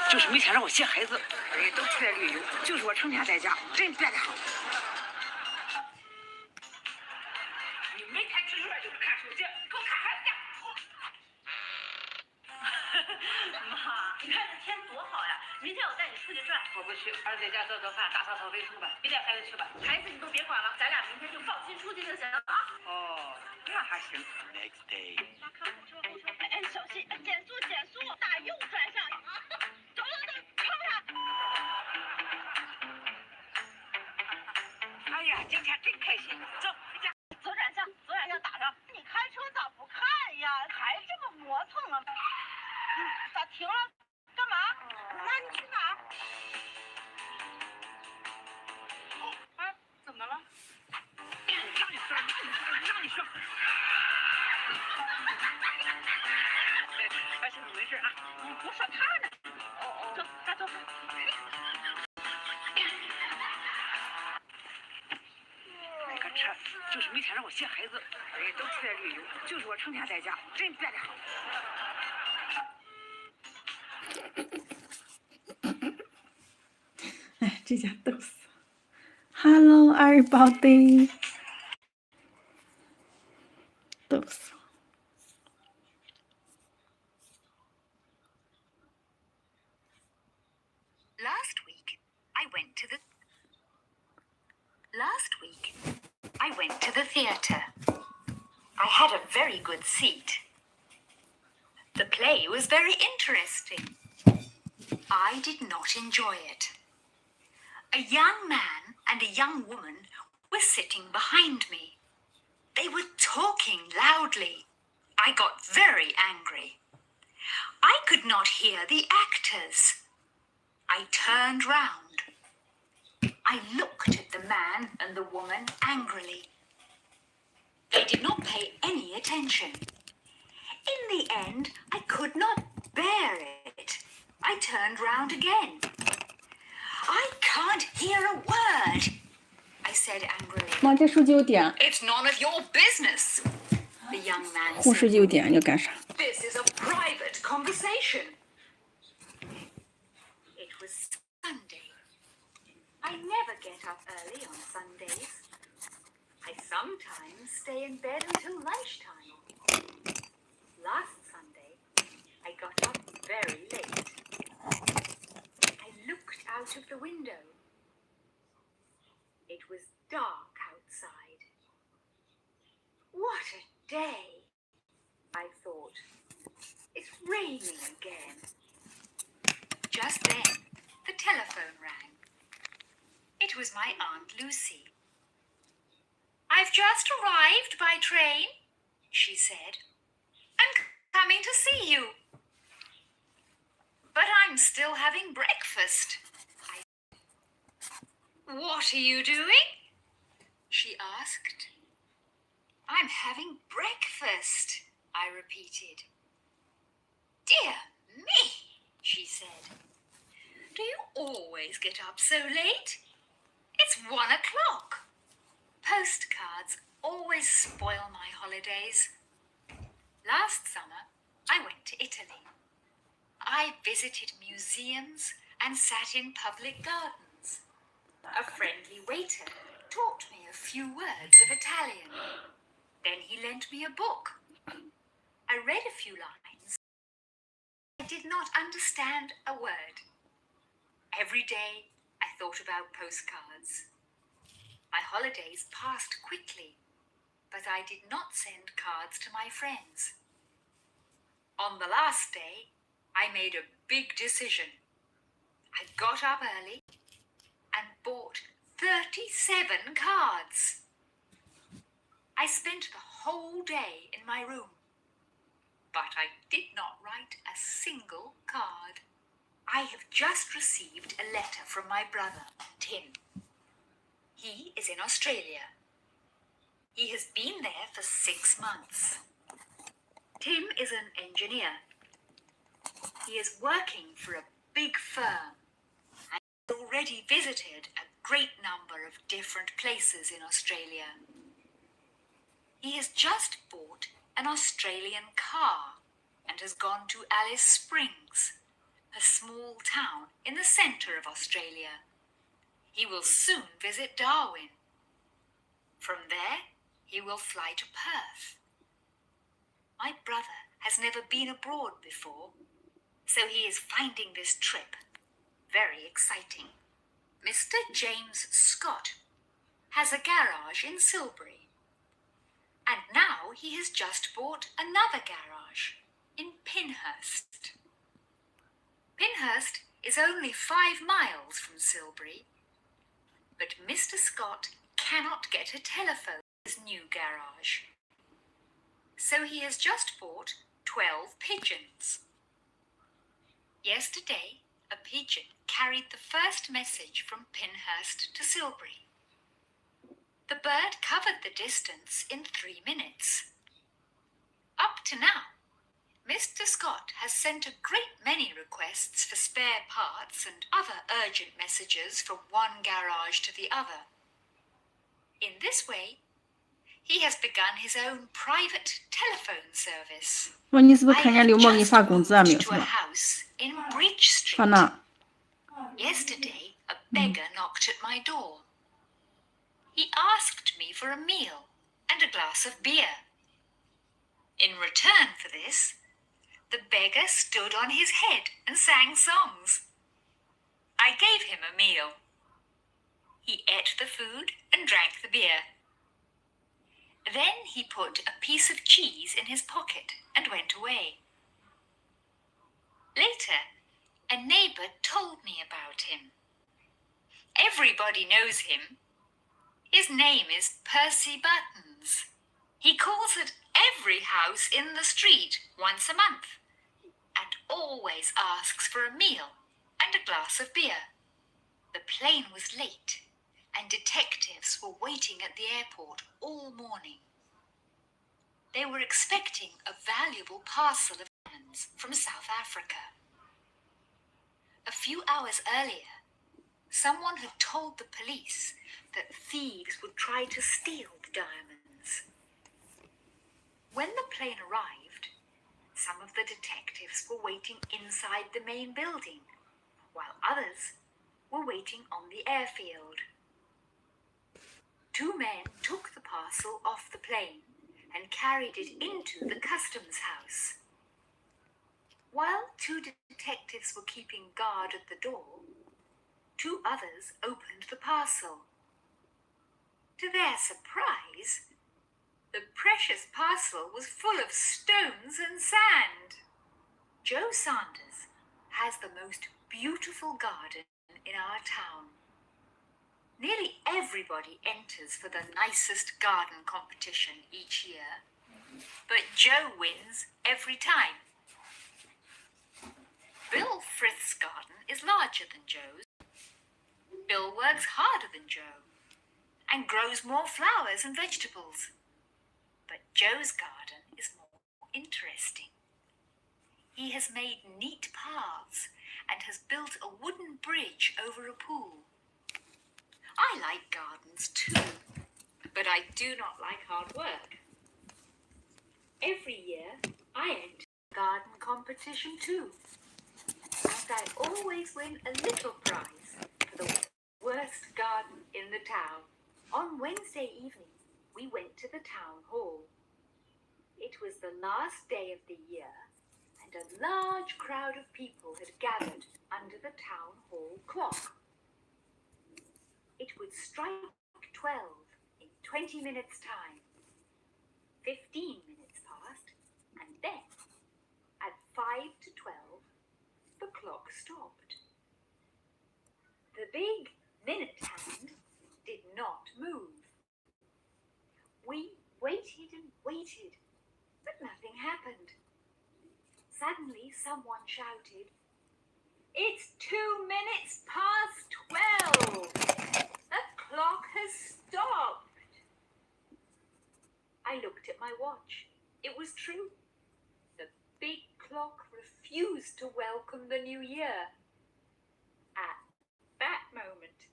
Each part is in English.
就是没钱让我接孩子，都出来旅游，就是我成天在家，真别的好。你没看吃饭就不看手机，你给我看孩子去。妈，你看这天多好呀！明天我带你出去转。我不去，儿子在家做做饭，打扫扫卫生吧，别带孩子去吧。孩子你都别管了，咱俩明天就放心出去就行了啊。哦，那还行。Next day。妈，看火车，火车，哎，小心，减速，减速，打右转向。走走走，看看。哎呀，今天真开心，走回家。左转向，左转向打上。你开车咋不看呀？还这么磨蹭啊？咋停了？干嘛？妈，你去哪儿？哎，怎么了？让你说，让你说。哎，兄弟没事啊。我说他呢。走，咱走。那个车就是没钱让我接孩子，都出来旅游，就是我成天在家，真别的好。哎，这家逗死了。Hello, everybody. Last week, I went to the theatre. I had a very good seat. The play was very interesting. I did not enjoy it. A young man and a young woman were sitting behind me. They were talking loudly. I got very angry. I could not hear the actors. I turned round. I looked at the man and the woman angrily. They did not pay any attention. In the end, I could not bear it. I turned round again. I can't hear a word, I said angrily. 妈，这书记有点。 It's none of your business, the young man 护士 said. 就有点，要干啥？ This is a private conversation. It was Sunday. I never get up early on Sundays. I sometimes stay in bed until lunchtime. Last Sunday, I got up very late. I looked out of the window. It was dark outside. What a day, I thought. It's raining again. Just then, the telephone rang. It was my Aunt Lucy. I've just arrived by train, she said. I'm coming to see you. But I'm still having breakfast. What are you doing? She asked. I'm having breakfast, I repeated. Dear me, she said. Do you always get up so late? It's 1 o'clock. Postcards always spoil my holidays. Last summer, I went to Italy. I visited museums and sat in public gardens. A friendly waiter taught me a few words of Italian. Then he lent me a book. I read a few lines. I did not understand a word. Every day, I thought about postcards. My holidays passed quickly, but I did not send cards to my friends. On the last day, I made a big decision. I got up early and bought 37 cards. I spent the whole day in my room, but I did not write a single card. I have just received a letter from my brother, Tim. He is in Australia. He has been there for 6 months. Tim is an engineer. He is working for a big firm and has already visited a great number of different places in Australia. He has just bought an Australian car and has gone to Alice Springs, a small town in the centre of Australia. He will soon visit Darwin. From there, he will fly to Perth. My brother has never been abroad before, so he is finding this trip very exciting. Mr. James Scott has a garage in Silbury, and now he has just bought another garage in Pinhurst. Pinhurst is only 5 miles from Silbury, but Mr. Scott cannot get a telephone in his new garage. So he has just bought 12 pigeons. Yesterday, a pigeon carried the first message from Pinhurst to Silbury. The bird covered the distance in 3 minutes. Up to now, Mr. Scott has sent a great many requests for spare parts and other urgent messages from one garage to the other. In this way, he has begun his own private telephone service. 说你是不是看见刘默给你 I 发 have 工 just 资啊？没有 moved 什 to a 么？ house in Bridge 发 Street. 那 Yesterday, a beggar knocked at my door. he asked me for a meal and a glass of beer. In return for this, the beggar stood on his head and sang songs. I gave him a meal. He ate the food and drank the beer. Then he put a piece of cheese in his pocket and went away. Later, a neighbour told me about him. Everybody knows him. His name is Percy Buttons. He calls at every house in the street once a month and always asks for a meal and a glass of beer. The plane was late and detectives were waiting at the airport all morning. They were expecting a valuable parcel of diamonds from South Africa. A few hours earlier, someone had told the police that thieves would try to steal the diamonds. When the plane arrived, some of the detectives were waiting inside the main building, while others were waiting on the airfield. 2 men took the parcel off the plane and carried it into the customs house. While 2 detectives were keeping guard at the door, 2 others opened the parcel. To their surprise, the precious parcel was full of stones and sand. Joe Sanders has the most beautiful garden in our town. Nearly everybody enters for the nicest garden competition each year, but Joe wins every time. Bill Frith's garden is larger than Joe's. Bill works harder than Joe and grows more flowers and vegetables. But Joe's garden is more interesting. He has made neat paths and has built a wooden bridge over a pool. I like gardens too, but I do not like hard work. Every year I enter a garden competition too, and I always win a little prize for the worst garden in the town. On Wednesday evening, we went to the town hall. It was the last day of the year, and a large crowd of people had gathered under the town hall clock. It would strike 12 in 20 minutes' time. 15 minutes passed, and then, at 5 to 12, the clock stopped. The big minute hand did not move. We waited and waited, but nothing happened. Suddenly, someone shouted, "It's 2 minutes past 12! The clock has stopped!" I looked at my watch. It was true. The big clock refused to welcome the new year. At that moment,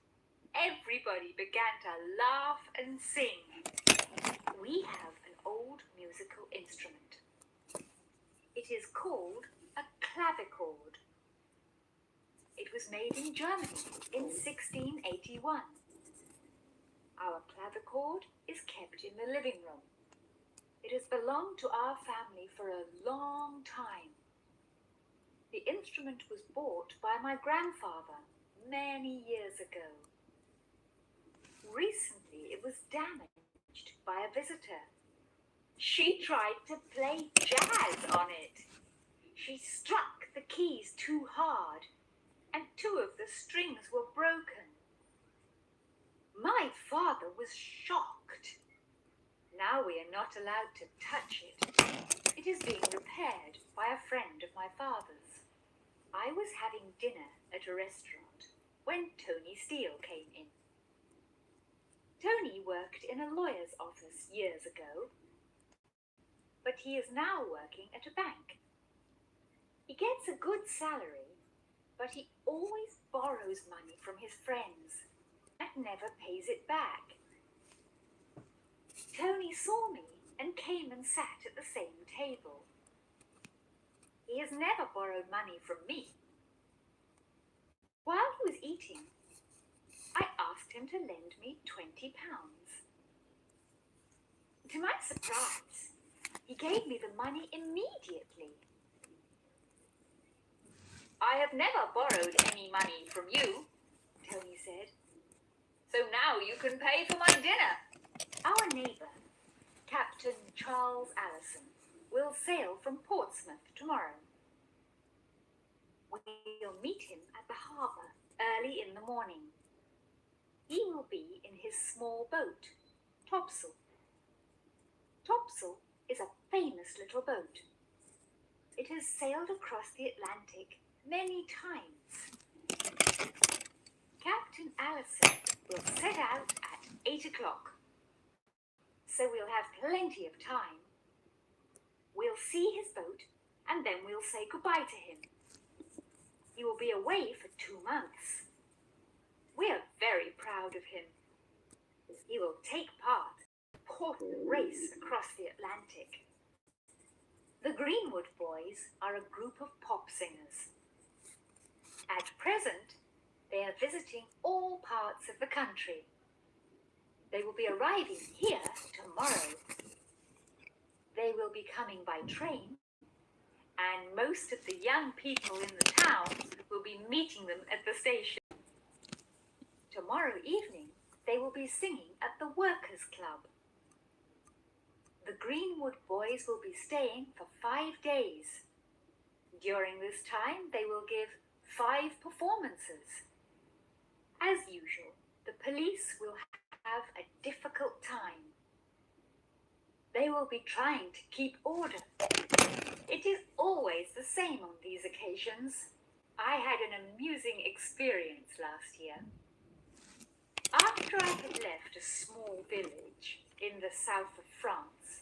everybody began to laugh and sing. We have an old musical instrument. It is called a clavichord. It was made in Germany in 1681. Our clavichord is kept in the living room. It has belonged to our family for a long time. The instrument was bought by my grandfather many years ago. Recently, it was damaged by a visitor. She tried to play jazz on it. She struck the keys too hard, and 2 of the strings were broken. My father was shocked. Now we are not allowed to touch it. It is being repaired by a friend of my father's. I was having dinner at a restaurant when Tony Steele came in. Tony worked in a lawyer's office years ago, but he is now working at a bank. He gets a good salary, but he always borrows money from his friends and never pays it back. Tony saw me and came and sat at the same table. He has never borrowed money from me. While he was eating, I asked him him to lend me £20. To my surprise, he gave me the money immediately. I have never borrowed any money from you, Tony said. So now you can pay for my dinner. Our neighbour, Captain Charles Allison, will sail from Portsmouth tomorrow. We'll meet him at the harbour early in the morning. He will be in his small boat, Topsail. Topsail is a famous little boat. It has sailed across the Atlantic many times. Captain Allison will set out at 8 o'clock, so we'll have plenty of time. We'll see his boat and then we'll say goodbye to him. He will be away for 2 months. We are very proud of him. He will take part in an important race across the Atlantic. The Greenwood Boys are a group of pop singers. At present, they are visiting all parts of the country. They will be arriving here tomorrow. They will be coming by train, and most of the young people in the town will be meeting them at the station. Tomorrow evening, they will be singing at the Workers' Club. The Greenwood Boys will be staying for 5 days. During this time, they will give 5 performances. As usual, the police will have a difficult time. They will be trying to keep order. It is always the same on these occasions. I had an amusing experience last year. After I had left a small village in the south of France,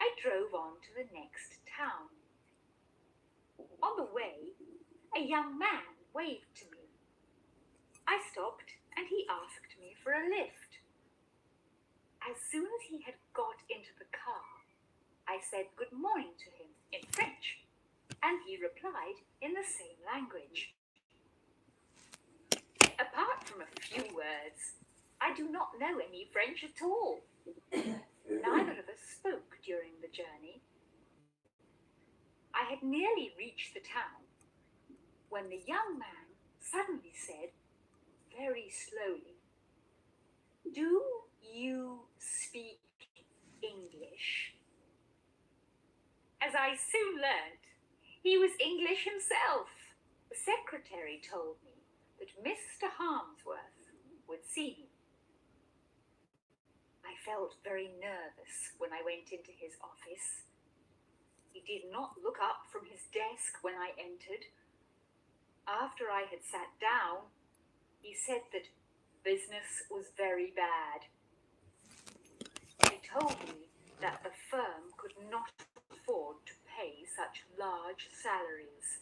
I drove on to the next town. On the way, a young man waved to me. I stopped and he asked me for a lift. As soon as he had got into the car, I said good morning to him in French, and he replied in the same language. Apart from a few words, I do not know any French at all. Neither of us spoke during the journey. I had nearly reached the town when the young man suddenly said, very slowly, "Do you speak English?" As I soon learnt, he was English himself. The secretary told me that Mr. Harmsworth would see me. I felt very nervous when I went into his office. He did not look up from his desk when I entered. After I had sat down, he said that business was very bad. He told me that the firm could not afford to pay such large salaries.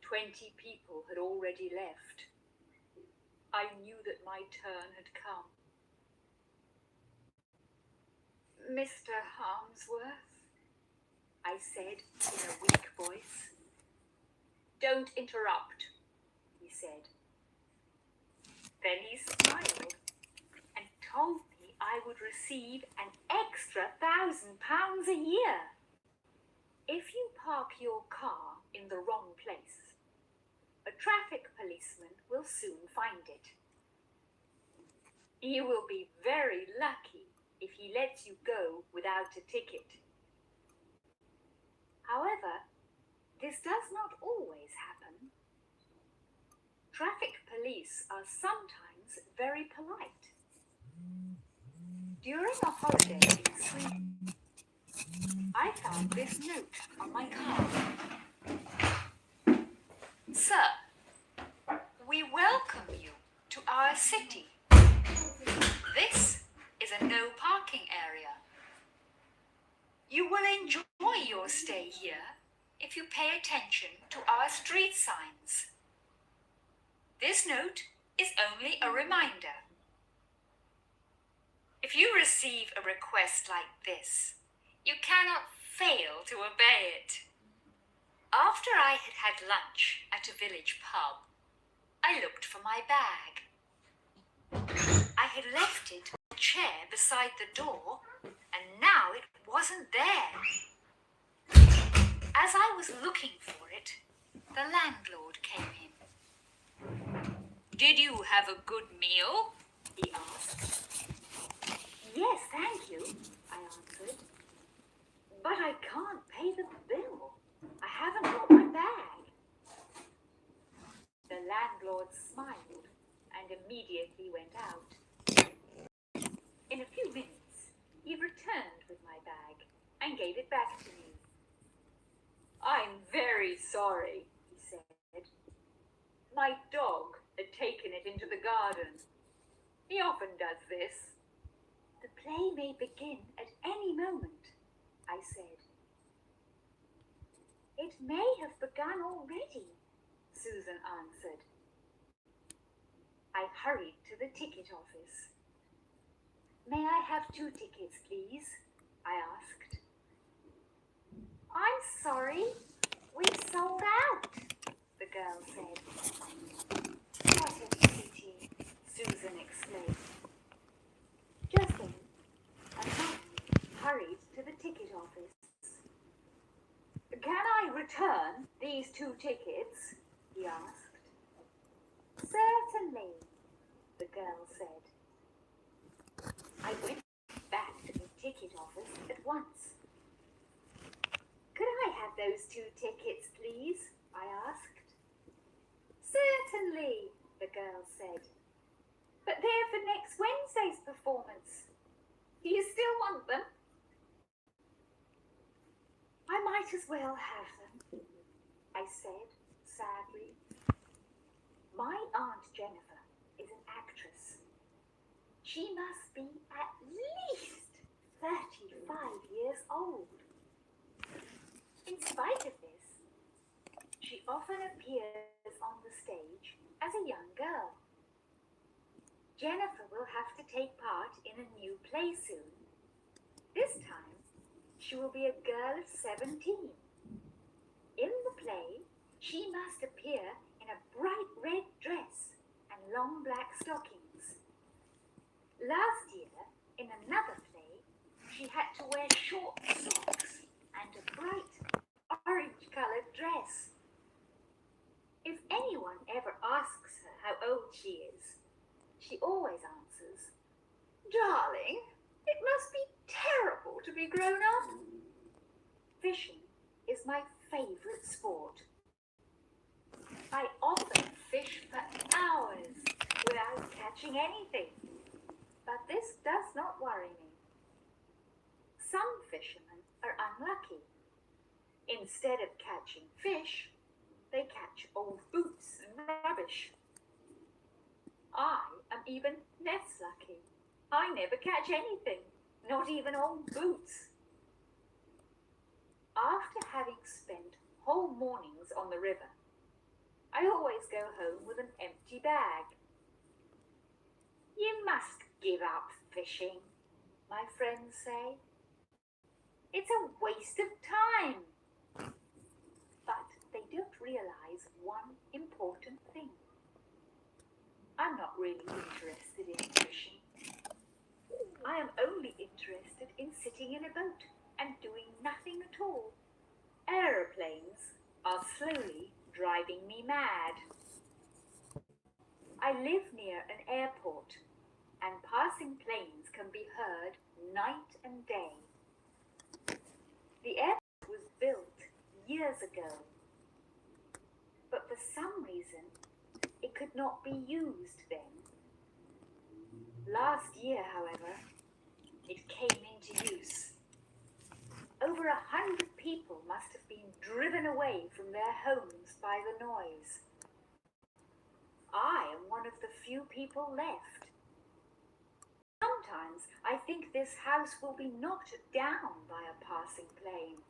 20 people had already left. I knew that my turn had come. "Mr. Harmsworth," I said in a weak voice. "Don't interrupt," he said. Then he smiled and told me I would receive an extra £1,000 a year. If you park your car in the wrong place, a traffic policeman will soon find it. You will be very lucky if he lets you go without a ticket. However, this does not always happen. Traffic police are sometimes very polite. During a holiday in Sweden, I found this note on my card. "Sir, we welcome you to our city. This is a no parking area. You will enjoy your stay here if you pay attention to our street signs. This note is only a reminder. If you receive a request like this, you cannot fail to obey it." After I had had lunch at a village pub, I looked for my bag. I had left it on a chair beside the door, and now it wasn't there. As I was looking for it, the landlord came in. "Did you have a good meal?" he asked. "Yes, thank you," I answered. "But I can't pay the bill. I haven't got my bag." The landlord smiled and immediately went out. In a few minutes, he returned with my bag and gave it back to me. "I'm very sorry," he said. "My dog had taken it into the garden. He often does this." "The play may begin at any moment," I said. "It may have begun already," Susan answered. I hurried to the ticket office. "May I have 2 tickets, please?" I asked. "I'm sorry, we've sold out," the girl said. "What a pity," Susan exclaimed. Just then, a man hurried to the ticket office. "Can I return these 2 tickets?" he asked. "Certainly," the girl said. I went back to the ticket office at once. "Could I have those 2 tickets, please?" I asked. "Certainly," the girl said. "But they're for next Wednesday's performance. Do you still want them?" "I might as well have them," I said sadly. My Aunt Jennifer is an actress. She must be at least 35 years old. In spite of this, she often appears on the stage as a young girl. Jennifer will have to take part in a new play soon. This time, she will be a girl of 17. In the play, she must appear in a bright red dress and long black stockings. Last year, in another play, she had to wear short socks and a bright orange-coloured dress. If anyone ever asks her how old she is, she always answers, "Darling, it must be terrible to be grown up." Fishing is my favourite sport. I often fish for hours without catching anything, but this does not worry me. Some fishermen are unlucky. Instead of catching fish, they catch old boots and rubbish. I am even less lucky. I never catch anything, not even old boots. After having spent whole mornings on the river, I always go home with an empty bag. "You must give up fishing," my friends say. "It's a waste of time." But they don't realize one important thing. I'm not really interested in fishing. I am only interested in sitting in a boat and doing nothing at all. Aeroplanes are slowly driving me mad. I live near an airport, and passing planes can be heard night and day. The airport was built years ago, but for some reason it could not be used then. Last year, however, it came into use. Over 100 people must have been driven away from their homes by the noise. I am one of the few people left. Sometimes I think this house will be knocked down by a passing plane.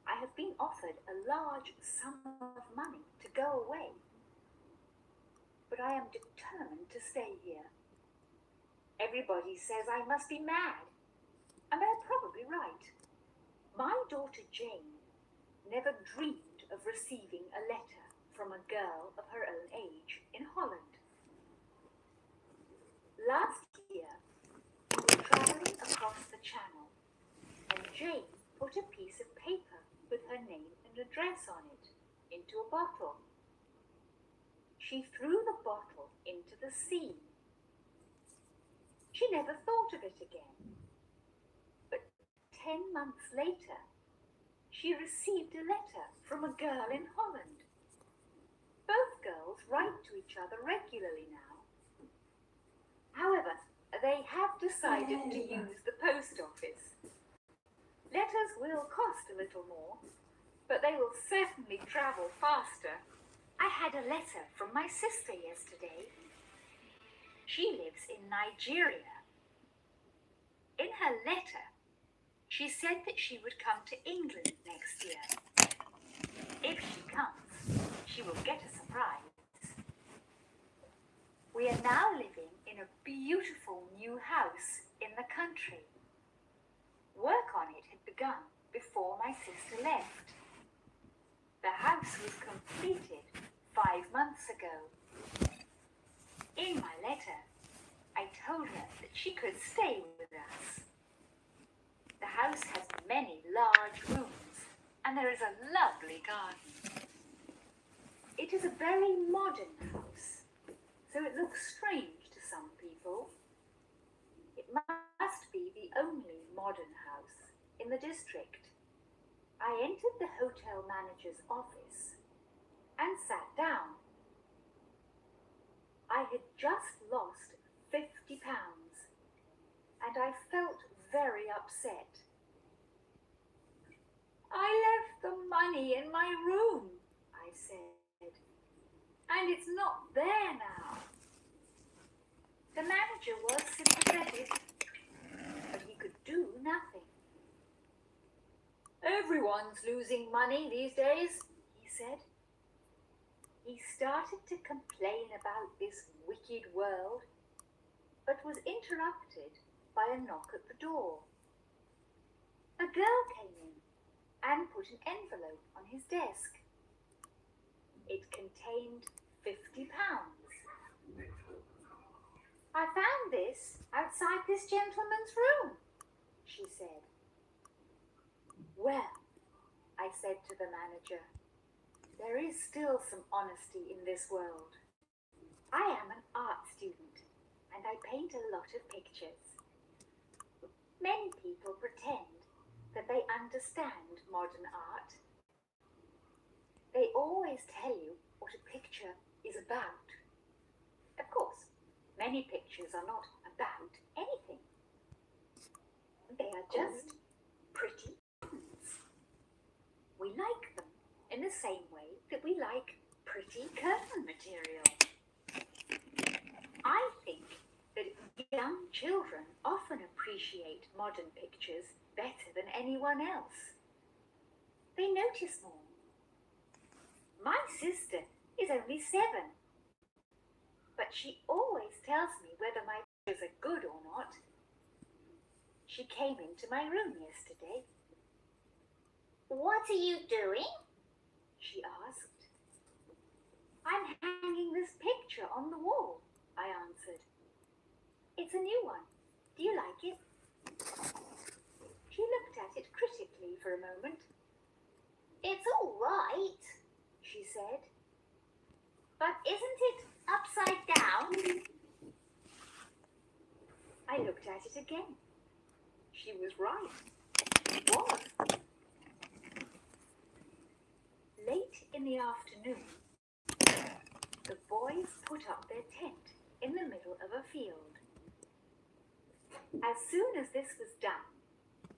I have been offered a large sum of money to go away, but I am determined to stay here. Everybody says I must be mad, and they're probably right. My daughter Jane never dreamed of receiving a letter from a girl of her own age in Holland. an address on it into a bottle. She threw the bottle into the sea. She never thought of it again. But 10 months later, she received a letter from a girl in Holland. Both girls write to each other regularly now. However, they have decided to use the post office. Letters will cost a little more, but they will certainly travel faster. I had a letter from my sister yesterday. She lives in Nigeria. In her letter, she said that she would come to England next year. If she comes, she will get a surprise. We are now living in a beautiful new house in the country. Work on it had begun before my sister left. The house was completed 5 months ago. In my letter, I told her that she could stay with us. The house has many large rooms and there is a lovely garden. It is a very modern house, so it looks strange to some people. It must be the only modern house in the district. I entered the hotel manager's office and sat down. I had just lost £50 and I felt very upset. I left the money in my room, I said, and it's not there now. The manager was sympathetic, but he could do nothing. Everyone's losing money these days, he said. He started to complain about this wicked world, but was interrupted by a knock at the door. A girl came in and put an envelope on his desk. It contained £50. I found this outside this gentleman's room, she said. Well, I said to the manager, there is still some honesty in this world. I am an art student and I paint a lot of pictures. Many people pretend that they understand modern art. They always tell you what a picture is about. Of course, many pictures are not about anything. They are just pretty things. We like them in the same way that we like pretty curtain material. I think that young children often appreciate modern pictures better than anyone else. They notice more. My sister is only 7, but she always tells me whether my pictures are good or not. She came into my room yesterday. What are you doing? She asked. I'm hanging this picture on the wall, I answered. It's a new one. Do you like it? She looked at it critically for a moment. It's all right, she said. But isn't it upside down? I looked at it again. She was right. It was. Late in the afternoon, the boys put up their tent in the middle of a field. As soon as this was done,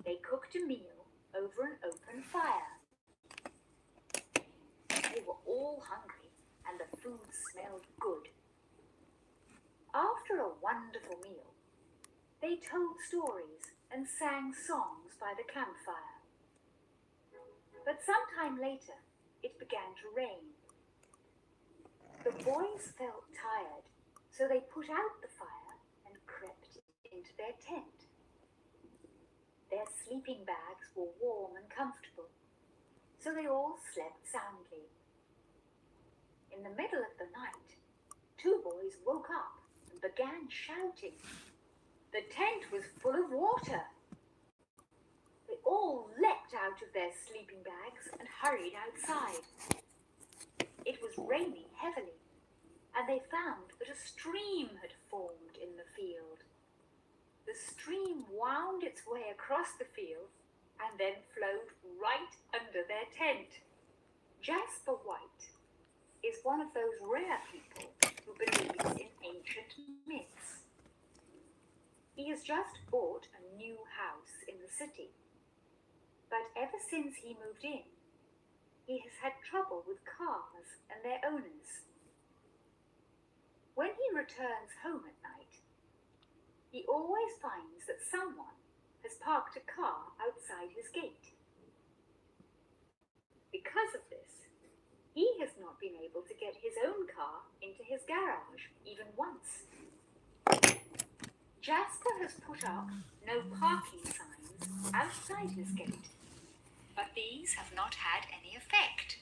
they cooked a meal over an open fire. They were all hungry and the food smelled good. After a wonderful meal, they told stories and sang songs by the campfire. But sometime later, it began to rain. The boys felt tired, so they put out the fire and crept into their tent. Their sleeping bags were warm and comfortable, so they all slept soundly. In the middle of the night, 2 boys woke up and began shouting. The tent was full of water. They all leapt out of their sleeping bags and hurried outside. It was raining heavily, and they found that a stream had formed in the field. The stream wound its way across the field and then flowed right under their tent. Jasper White is one of those rare people who believes in ancient myths. He has just bought a new house in the city, but ever since he moved in, he has had trouble with cars and their owners. When he returns home at night, he always finds that someone has parked a car outside his gate. Because of this, he has not been able to get his own car into his garage even once. Jasper has put up no parking signs outside his gate, but these have not had any effect.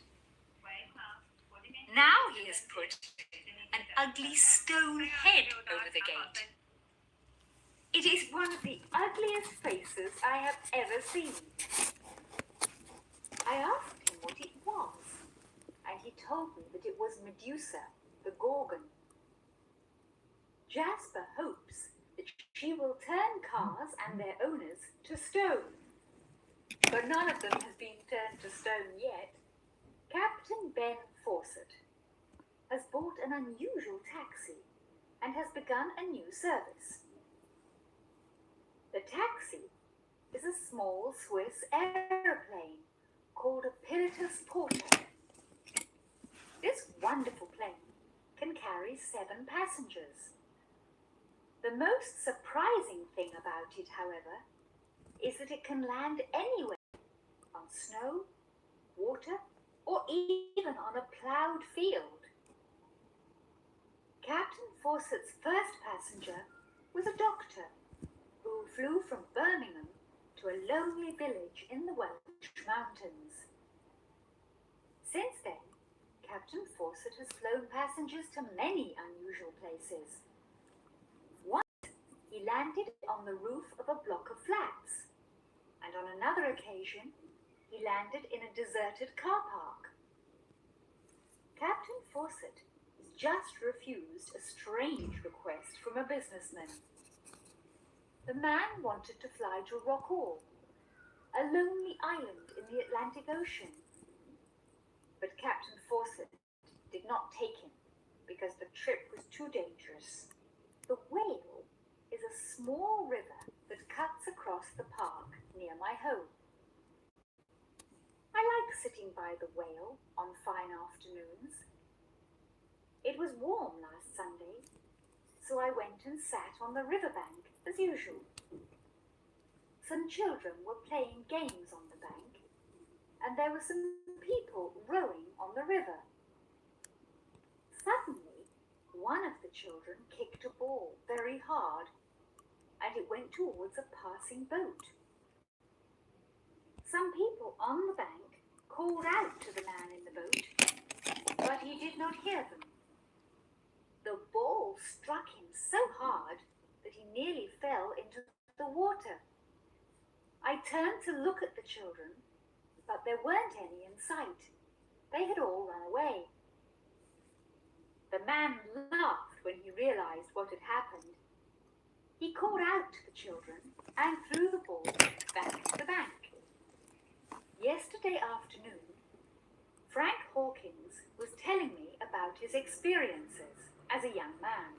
Now he has put an ugly stone head over the gate. It is one of the ugliest faces I have ever seen. I asked him what it was, and he told me that it was Medusa, the Gorgon. Jasper hopes that she will turn cars and their owners to stone, but none of them has been turned to stone yet. Captain Ben Fawcett has bought an unusual taxi and has begun a new service. The taxi is a small Swiss aeroplane called a Pilatus Porter. This wonderful plane can carry 7 passengers. The most surprising thing about it, however, is that it can land anywhere, on snow, water, or even on a ploughed field. Captain Fawcett's first passenger was a doctor who flew from Birmingham to a lonely village in the Welsh mountains. Since then, Captain Fawcett has flown passengers to many unusual places. Once, he landed on the roof of a block of flats, and on another occasion, he landed in a deserted car park. Captain Fawcett has just refused a strange request from a businessman. The man wanted to fly to Rockall, a lonely island in the Atlantic Ocean. But Captain Fawcett did not take him because the trip was too dangerous. The Whale is a small river that cuts across the park near my home. I like sitting by the Whale on fine afternoons. It was warm last Sunday, so I went and sat on the riverbank as usual. Some children were playing games on the bank, and there were some people rowing on the river. Suddenly, one of the children kicked a ball very hard, and it went towards a passing boat. Some people on the bank called out to the man in the boat, but he did not hear them. The ball struck him so hard that he nearly fell into the water. I turned to look at the children, but there weren't any in sight. They had all run away. The man laughed when he realized what had happened. He called out to the children and threw the ball back to the bank. Yesterday afternoon, Frank Hawkins was telling me about his experiences as a young man.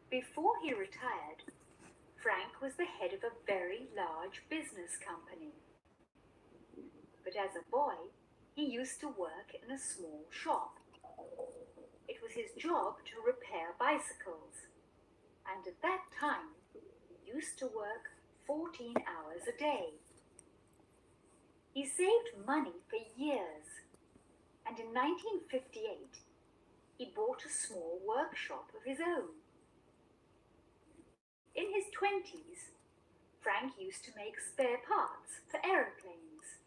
Before he retired, Frank was the head of a very large business company. But as a boy, he used to work in a small shop. It was his job to repair bicycles, and at that time, he used to work 14 hours a day. He saved money for years, and in 1958, he bought a small workshop of his own. In his 20s, Frank used to make spare parts for aeroplanes.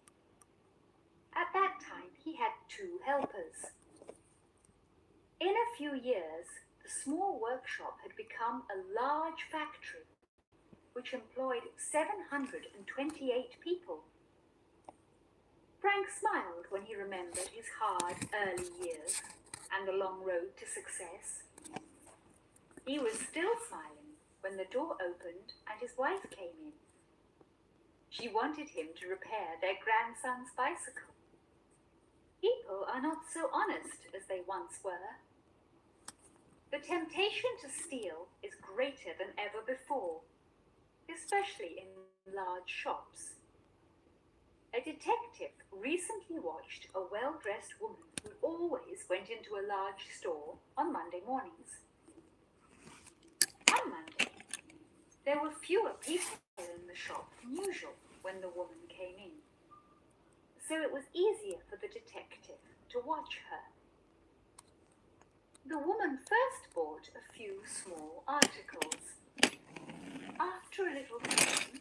At that time, he had 2 helpers. In a few years, the small workshop had become a large factory, which employed 728 people. Frank smiled when he remembered his hard early years and the long road to success. He was still smiling when the door opened and his wife came in. She wanted him to repair their grandson's bicycle. People are not so honest as they once were. The temptation to steal is greater than ever before, especially in large shops. A detective recently watched a well-dressed woman who always went into a large store on Monday mornings. One Monday, there were fewer people in the shop than usual when the woman came in, so it was easier for the detective to watch her. The woman first bought a few small articles. After a little time,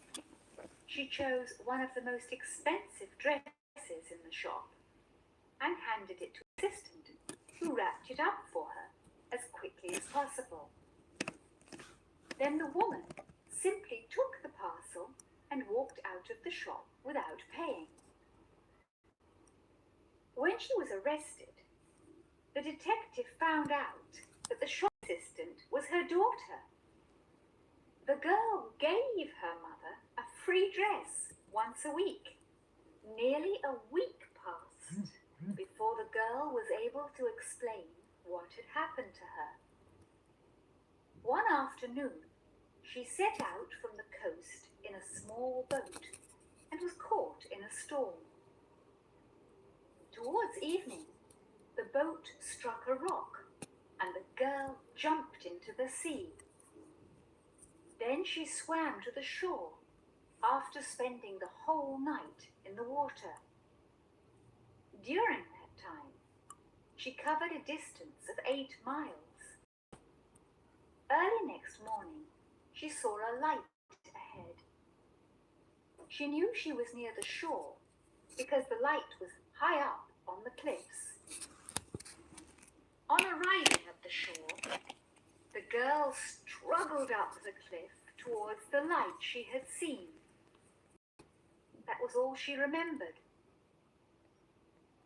she chose one of the most expensive dresses in the shop and handed it to an assistant, who wrapped it up for her as quickly as possible. Then the woman simply took the parcel and walked out of the shop without paying. When she was arrested, the detective found out that the shop assistant was her daughter. The girl gave her mother a free dress once a week. Nearly a week passed before the girl was able to explain what had happened to her. One afternoon, she set out from the coast in a small boat and was caught in a storm. Towards evening, the boat struck a rock and the girl jumped into the sea. Then she swam to the shore after spending the whole night in the water. During that time, she covered a distance of 8 miles. Early next morning, she saw a light ahead. She knew she was near the shore because the light was high up on the cliffs. On arriving at the shore, the girl struggled up the cliff towards the light she had seen. That was all she remembered.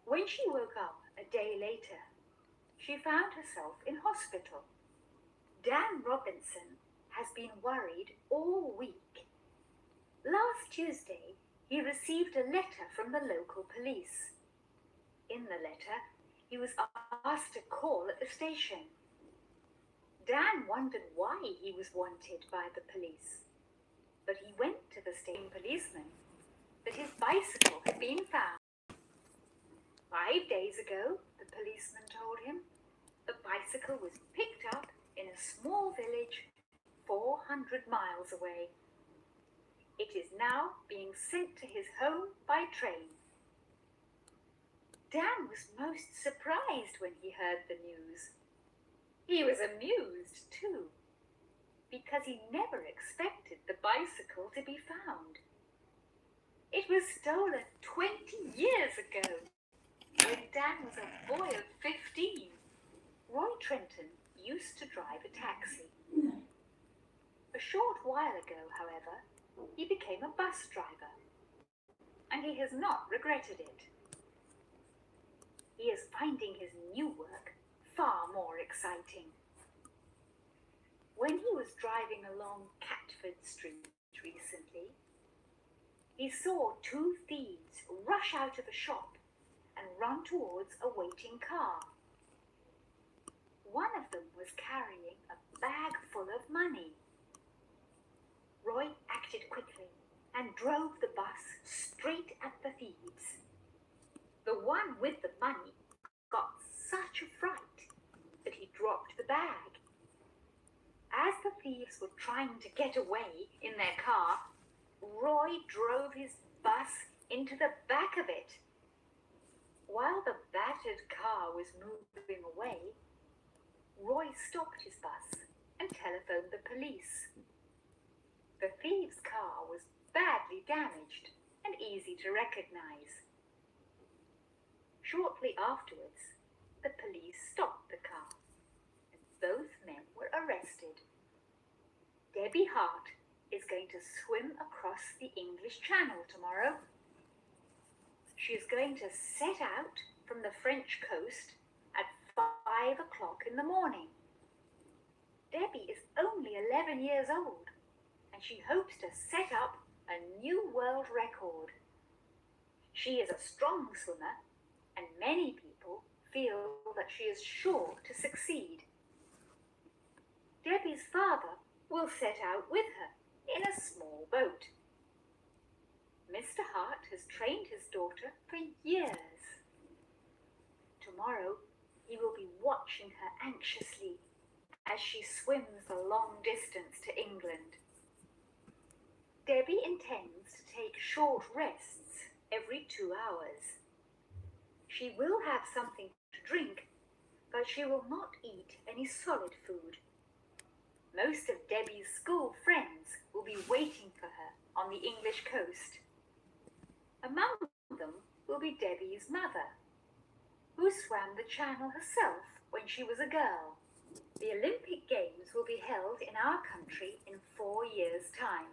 When she woke up a day later, she found herself in hospital. Dan Robinson has been worried all week. Last Tuesday, he received a letter from the local police. In the letter, he was asked to call at the station. Dan wondered why he was wanted by the police, but he went to the station policeman that his bicycle had been found. 5 days ago, the policeman told him, the bicycle was picked up in a small village 400 miles away. It is now being sent to his home by train. Dan was most surprised when he heard the news. He was amused too, because he never expected the bicycle to be found. It was stolen 20 years ago, when Dan was a boy of 15. Roy Trenton used to drive a taxi. A short while ago, however, he became a bus driver, and he has not regretted it. He is finding his new work far more exciting. When he was driving along Catford Street recently, he saw 2 thieves rush out of a shop and run towards a waiting car. One of them was carrying a bag full of money. Roy acted quickly and drove the bus straight at the thieves. The one with the money got such a fright that he dropped the bag. As the thieves were trying to get away in their car, Roy drove his bus into the back of it. While the battered car was moving away, Roy stopped his bus and telephoned the police. The thieves' car was badly damaged and easy to recognize. Shortly afterwards, the police stopped the car, and both men were arrested. Debbie Hart is going to swim across the English Channel tomorrow. She is going to set out from the French coast at 5 o'clock in the morning. Debbie is only 11 years old, and she hopes to set up a new world record. She is a strong swimmer, and many people feel that she is sure to succeed. Debbie's father will set out with her in a small boat. Mr. Hart has trained his daughter for years. Tomorrow, he will be watching her anxiously as she swims the long distance to England. Debbie intends to take short rests every 2 hours. She will have something to drink, but she will not eat any solid food. Most of Debbie's school friends will be waiting for her on the English coast. Among them will be Debbie's mother, who swam the channel herself when she was a girl. The Olympic Games will be held in our country in 4 years' time.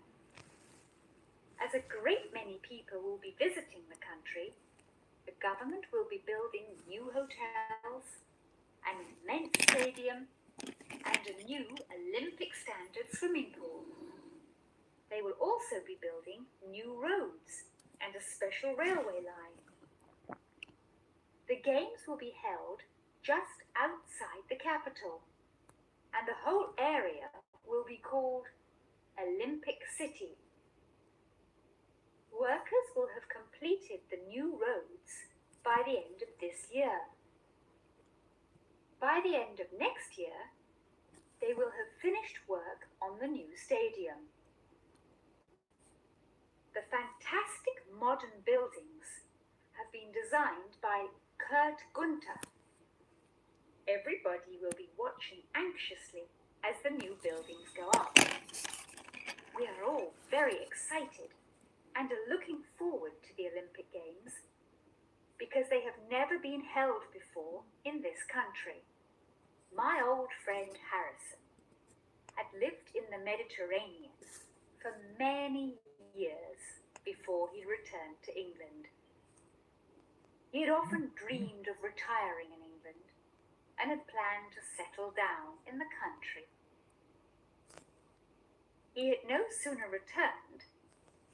As a great many people will be visiting the country, the government will be building new hotels, an immense stadium, and a new Olympic standard swimming pool. They will also be building new roads and a special railway line. The games will be held just outside the capital, and the whole area will be called Olympic City. Workers will have completed the new roads by the end of this year. By the end of next year, they will have finished work on the new stadium. The fantastic modern buildings have been designed by Kurt Gunther. Everybody will be watching anxiously as the new buildings go up. We are all very excited and are looking forward to the Olympic Games because they have never been held before in this country. My old friend Harrison had lived in the Mediterranean for many years before he returned to England. He had often dreamed of retiring in England and had planned to settle down in the country. He had no sooner returned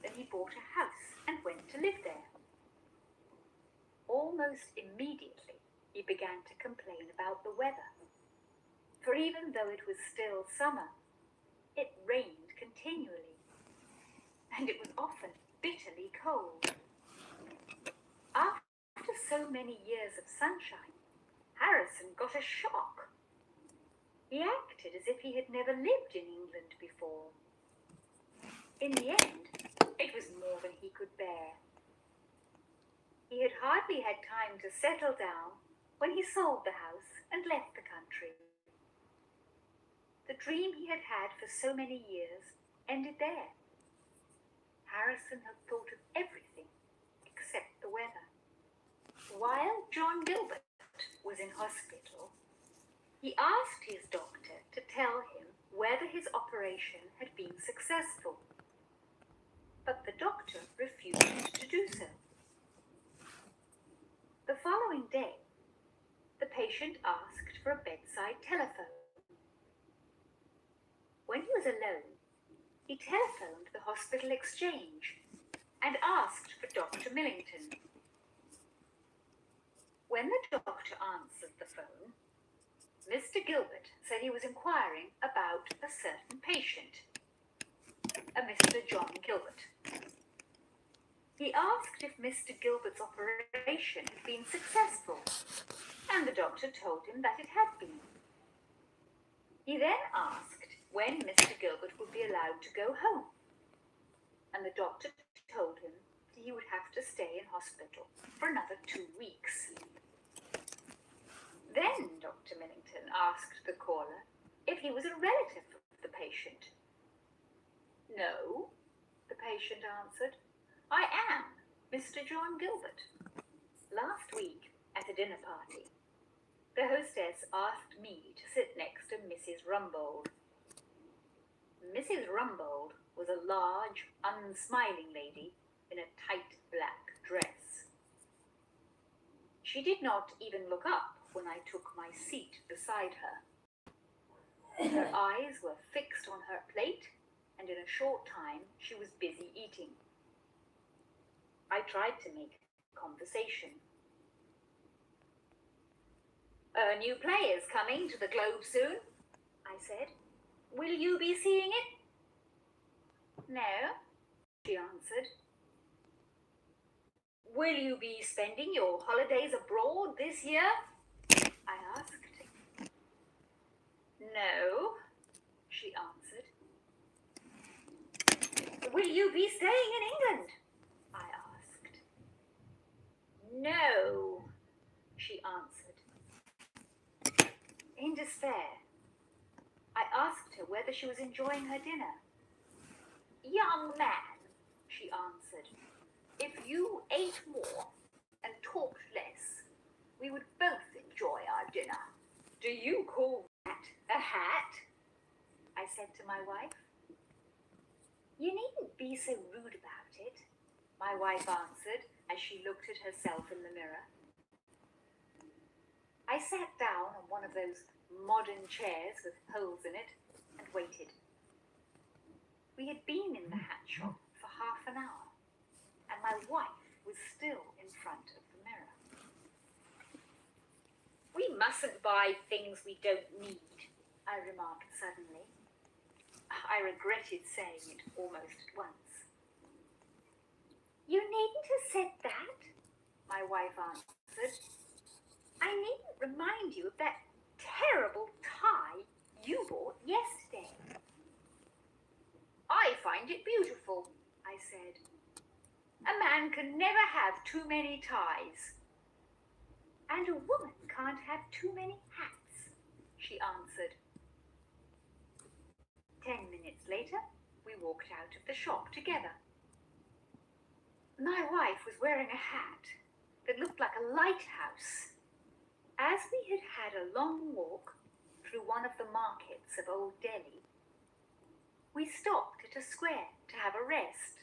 than he bought a house and went to live there. Almost immediately, he began to complain about the weather. For even though it was still summer, it rained continually, and it was often bitterly cold. After so many years of sunshine, Harrison got a shock. He acted as if he had never lived in England before. In the end, it was more than he could bear. He had hardly had time to settle down when he sold the house and left the country. The dream he had had for so many years ended there. Harrison had thought of everything except the weather. While John Gilbert was in hospital, he asked his doctor to tell him whether his operation had been successful. But the doctor refused to do so. The following day, the patient asked for a bedside telephone. When he was alone, he telephoned the hospital exchange and asked for Dr. Millington. When the doctor answered the phone, Mr. Gilbert said he was inquiring about a certain patient, a Mr. John Gilbert. He asked if Mr. Gilbert's operation had been successful, and the doctor told him that it had been. He then asked when Mr. Gilbert would be allowed to go home, and the doctor told him that he would have to stay in hospital for another 2 weeks. Then Dr. Millington asked the caller if he was a relative of the patient. "No," the patient answered. "I am Mr. John Gilbert. Last week, at a dinner party, the hostess asked me to sit next to Mrs. Rumbold. Mrs. Rumbold was a large, unsmiling lady in a tight black dress. She did not even look up when I took my seat beside her. Her eyes were fixed on her plate, and in a short time she was busy eating. I tried to make conversation. "A new play is coming to the Globe soon," I said. "Will you be seeing it?" "No," she answered. "Will you be spending your holidays abroad this year?" I asked. "No," she answered. "Will you be staying in England?" I asked. "No," she answered. In despair, I asked her whether she was enjoying her dinner. "Young man," she answered, "if you ate more and talked less, we would both enjoy our dinner. Do you call that a hat?" I said to my wife. "You needn't be so rude about it," my wife answered as she looked at herself in the mirror. I sat down on one of those modern chairs with holes in it and waited. We had been in the hat shop for half an hour, and my wife was still in front of the mirror. "We mustn't buy things we don't need," I remarked suddenly. I regretted saying it almost at once. "You needn't have said that," my wife answered. "I needn't remind you of that terrible tie you bought yesterday." "I find it beautiful," I said. "A man can never have too many ties." "And a woman can't have too many hats," she answered. 10 minutes later, we walked out of the shop together. My wife was wearing a hat that looked like a lighthouse. As we had had a long walk through one of the markets of Old Delhi, we stopped at a square to have a rest.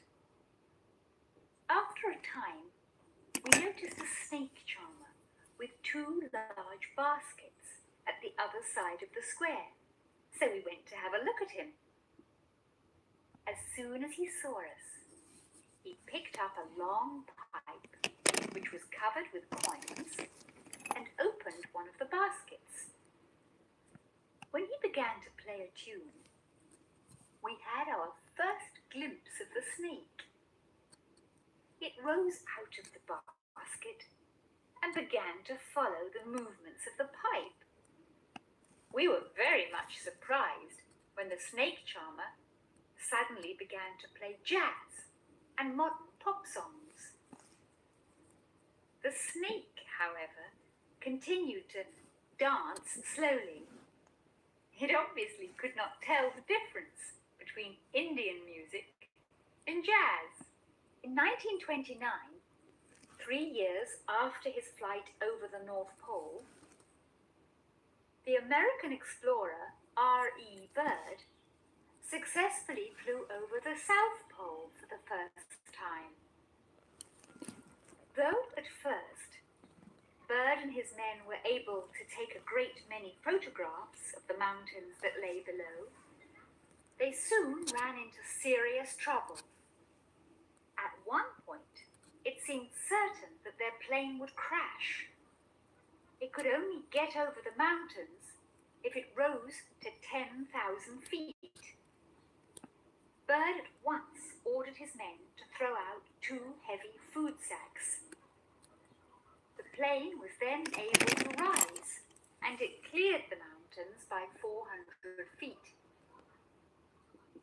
After a time, we noticed a snake charmer with 2 large baskets at the other side of the square, so we went to have a look at him. As soon as he saw us, he picked up a long pipe, which was covered with coins, and opened one of the baskets. When he began to play a tune, we had our first glimpse of the snake. It rose out of the basket and began to follow the movements of the pipe. We were very much surprised when the snake charmer suddenly began to play jazz and modern pop songs. The snake, however, continued to dance slowly. It obviously could not tell the difference between Indian music and jazz. In 1929, 3 years after his flight over the North Pole, the American explorer R.E. Byrd successfully flew over the South Pole for the first time. Though at first, Byrd and his men were able to take a great many photographs of the mountains that lay below, they soon ran into serious trouble. At one point, it seemed certain that their plane would crash. It could only get over the mountains if it rose to 10,000 feet. Byrd at once ordered his men to throw out 2 heavy food sacks. The plane was then able to rise, and it cleared the mountains by 400 feet.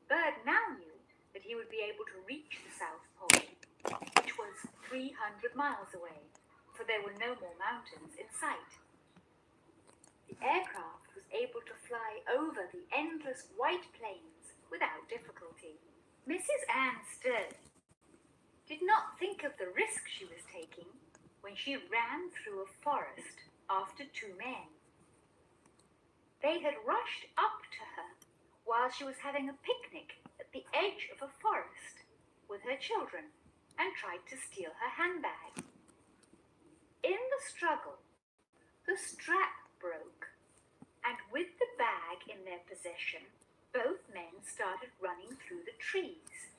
Byrd now knew that he would be able to reach the South Pole, which was 300 miles away, for there were no more mountains in sight. The aircraft was able to fly over the endless white plains without difficulty. Mrs. Anne Stern did not think of the risk she was taking when she ran through a forest after 2 men. They had rushed up to her while she was having a picnic at the edge of a forest with her children and tried to steal her handbag. In the struggle, the strap broke, and with the bag in their possession, both men started running through the trees.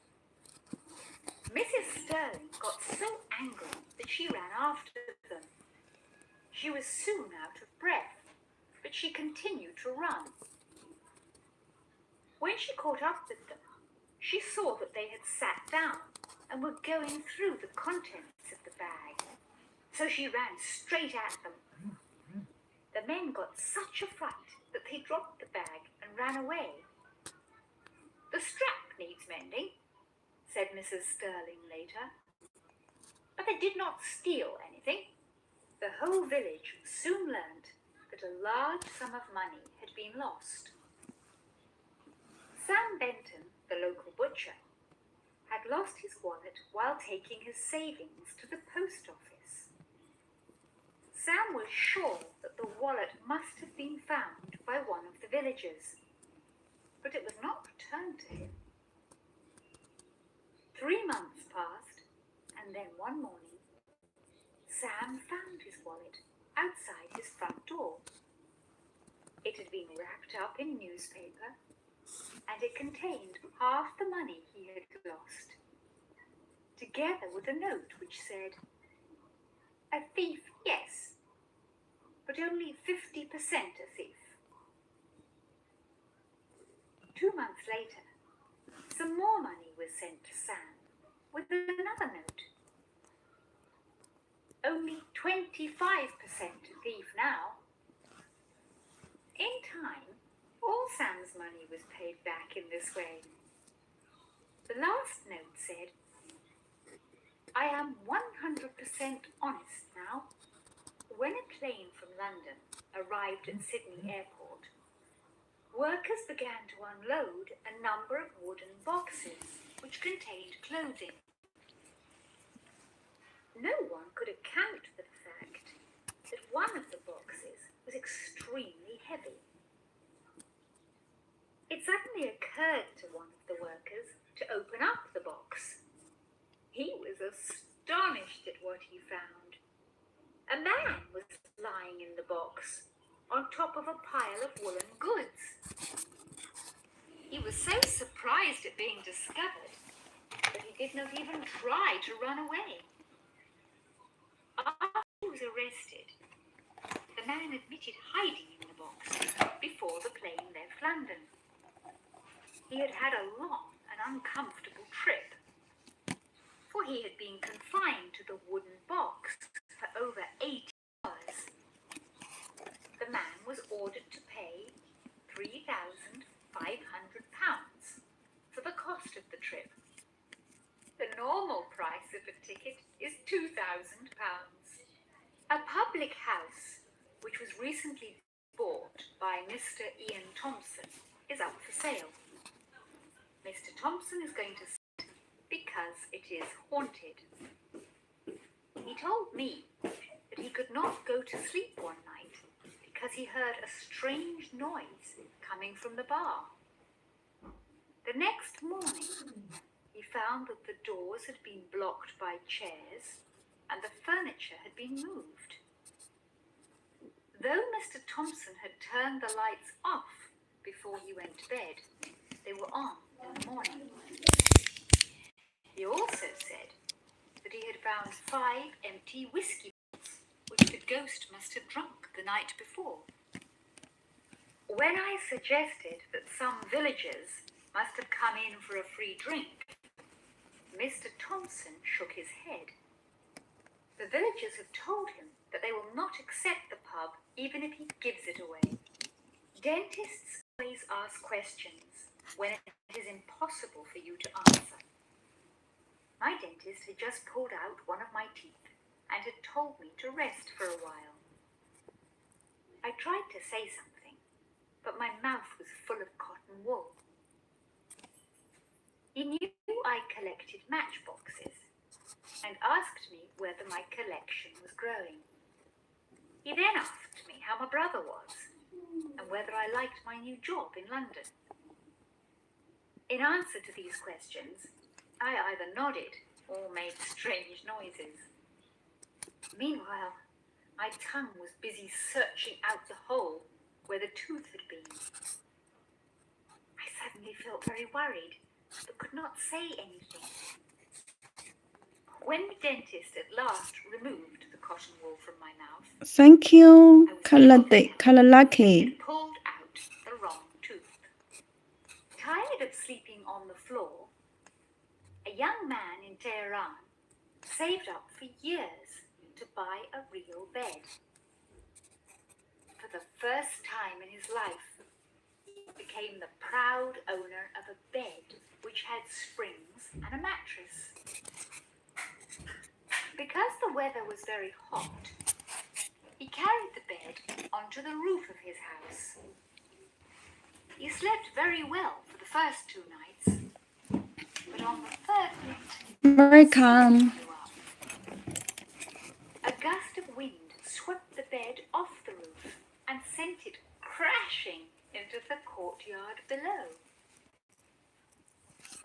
Mrs. Sterling got so angry that she ran after them. She was soon out of breath, but she continued to run. When she caught up with them, she saw that they had sat down and were going through the contents of the bag. So she ran straight at them. The men got such a fright that they dropped the bag and ran away. "The strap needs mending," said Mrs. Sterling later. But they did not steal anything. The whole village soon learned that a large sum of money had been lost. Sam Benton, the local butcher, had lost his wallet while taking his savings to the post office. Sam was sure that the wallet must have been found by one of the villagers, but it was not returned to him. 3 months passed, and then one morning, Sam found his wallet outside his front door. It had been wrapped up in newspaper, and it contained half the money he had lost, together with a note which said, "A thief, yes, but only 50% a thief." 2 months later, some more money was sent to Sam with another note. "Only 25% a thief now." In time, all Sam's money was paid back in this way. The last note said, "I am 100% honest now. When a plane from London arrived at Sydney Airport, workers began to unload a number of wooden boxes which contained clothing. No one could account for the fact that one of the boxes was extremely heavy. It suddenly occurred to one of the workers to open up the box. He was astonished at what he found. A man was lying in the box on top of a pile of woolen goods. He was so surprised at being discovered that he did not even try to run away. After he was arrested, the man admitted hiding in the box before the plane left London. He had had a long and uncomfortable trip, for he had been confined to the wooden box for over 8 hours. The man was ordered to pay £3,500 for the cost of the trip. The normal price of a ticket is £2,000. A public house, which was recently bought by Mr. Ian Thompson, is up for sale. Mr. Thompson is going to sell it because it is haunted. He told me that he could not go to sleep one night because he heard a strange noise coming from the bar. The next morning, he found that the doors had been blocked by chairs and the furniture had been moved. Though Mr. Thompson had turned the lights off before he went to bed, they were on in the morning. He also said that he had found 5 empty whiskey bottles, which the ghost must have drunk the night before. When I suggested that some villagers must have come in for a free drink, Mr. Thompson shook his head. The villagers have told him that they will not accept the pub even if he gives it away. Dentists always ask questions when it is impossible for you to answer. My dentist had just pulled out one of my teeth and had told me to rest for a while. I tried to say something, but my mouth was full of cotton wool. He knew I collected matchboxes and asked me whether my collection was growing. He then asked me how my brother was and whether I liked my new job in London. In answer to these questions, I either nodded or made strange noises. Meanwhile, my tongue was busy searching out the hole where the tooth had been. I suddenly felt very worried, but could not say anything. When the dentist at last removed the cotton wool from my mouth, Thank you. I was Color able to day, tell color lucky. it pulled out the wrong tooth. Tired of sleeping on the floor, a young man in Tehran saved up for years to buy a real bed. For the first time in his life, he became the proud owner of a bed which had springs and a mattress. Because the weather was very hot, he carried the bed onto the roof of his house. He slept very well for the first 2 nights, but on the third night, Very calm. blew up. A gust of wind swept the bed off the roof and sent it crashing into the courtyard below.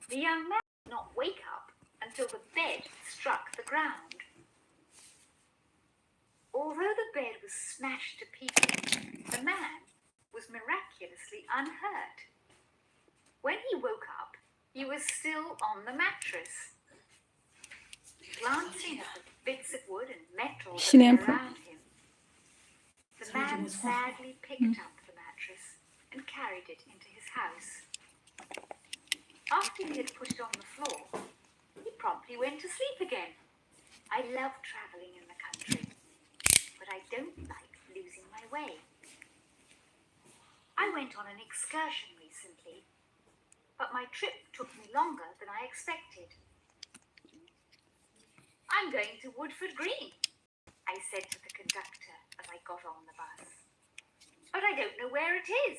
The young man did not wake up until the bed struck the ground. Although the bed was smashed to pieces, the man was miraculously unhurt. When he woke up, he was still on the mattress. Glancing at the bits of wood and metal that were around him, the man sadly picked up the mattress and carried it into his house. After he had put it on the floor, he promptly went to sleep again. I love traveling in the country, but I don't like losing my way. I went on an excursion recently, but my trip took me longer than I expected. I'm going to Woodford Green, I said to the conductor as I got on the bus. But I don't know where it is.